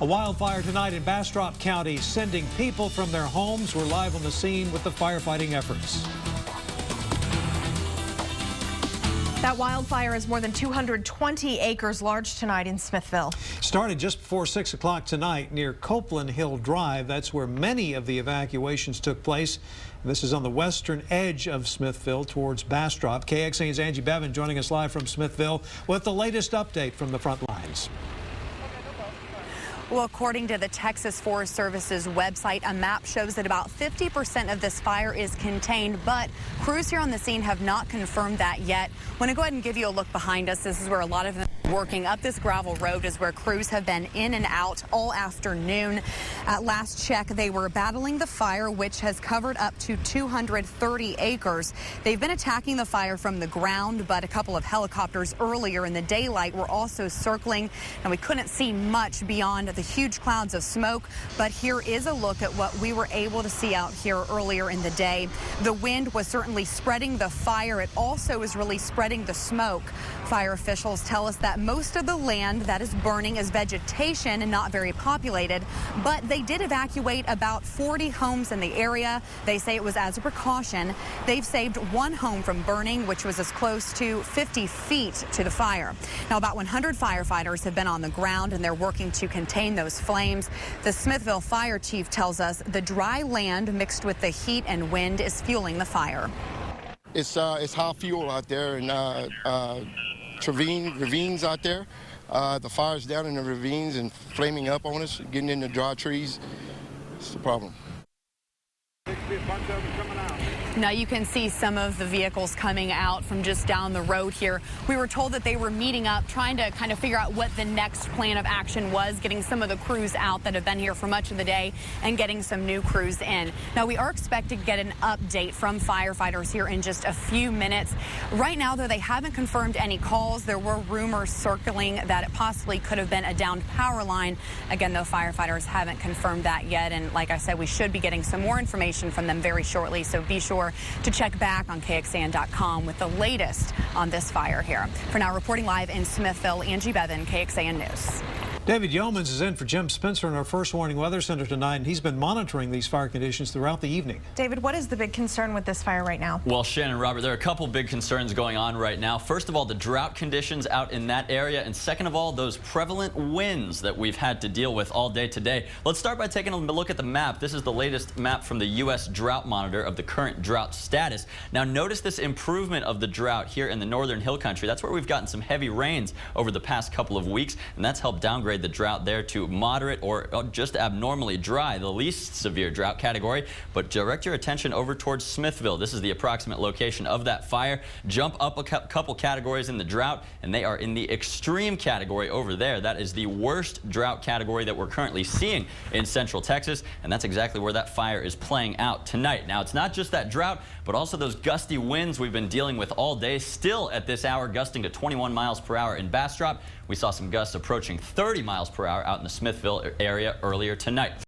A wildfire tonight in Bastrop County, sending people from their homes. We're live on the scene with the firefighting efforts. That wildfire is more than 220 acres large tonight in Smithville. Started just before 6 o'clock tonight near Copeland Hill Drive. That's where many of the evacuations took place. This is on the western edge of Smithville towards Bastrop. KXAN's Angie Bevan joining us live from Smithville with the latest update from the front lines. Well, according to the Texas Forest Service's website, a map shows that about 50% of this fire is contained, but crews here on the scene have not confirmed that yet. I want to go ahead and give you a look behind us. This is where a lot of them are working. Up this gravel road is where crews have been in and out all afternoon. At last check, they were battling the fire, which has covered up to 230 acres. They've been attacking the fire from the ground, but a couple of helicopters earlier in the daylight were also circling, and we couldn't see much beyond the huge clouds of smoke, but here is a look at what we were able to see out here earlier in the day. The wind was certainly spreading the fire. It also is really spreading the smoke. Fire officials tell us that most of the land that is burning is vegetation and not very populated, but they did evacuate about 40 homes in the area. They say it was as a precaution. They've saved one home from burning, which was as close to 50 feet to the fire. Now, about 100 firefighters have been on the ground, and they're working to contain those flames. The Smithville fire chief tells us the dry land mixed with the heat and wind is fueling the fire. It's high fuel out there, and ravines out there. The fire's down in the ravines and flaming up on us, getting into dry trees. It's the problem. Now you can see some of the vehicles coming out from just down the road here. We were told that they were meeting up, trying to kind of figure out what the next plan of action was, getting some of the crews out that have been here for much of the day and getting some new crews in. Now we are expected to get an update from firefighters here in just a few minutes. Right now, though, they haven't confirmed any calls. There were rumors circling that it possibly could have been a downed power line. Again, though, firefighters haven't confirmed that yet. And like I said, we should be getting some more information from them very shortly. So be sure to check back on KXAN.com with the latest on this fire here. For now, reporting live in Smithville, Angie Bevan, KXAN News. David Yeomans is in for Jim Spencer in our First Warning Weather Center tonight, and he's been monitoring these fire conditions throughout the evening. David, what is the big concern with this fire right now? Well, Shannon, Robert, there are a couple big concerns going on right now. First of all, the drought conditions out in that area, and second of all, those prevalent winds that we've had to deal with all day today. Let's start by taking a look at the map. This is the latest map from the U.S. Drought Monitor of the current drought status. Now, notice this improvement of the drought here in the northern hill country. That's where we've gotten some heavy rains over the past couple of weeks, and that's helped downgrade the drought there to moderate or just abnormally dry, the least severe drought category. But direct your attention over towards Smithville. This is the approximate location of that fire. Jump up a couple categories in the drought, and they are in the extreme category over there. That is the worst drought category that we're currently seeing in central Texas, and that's exactly where that fire is playing out tonight. Now, it's not just that drought, but also those gusty winds we've been dealing with all day, still at this hour gusting to 21 miles per hour in Bastrop. We saw some gusts approaching 30 miles per hour out in the Smithville area earlier tonight.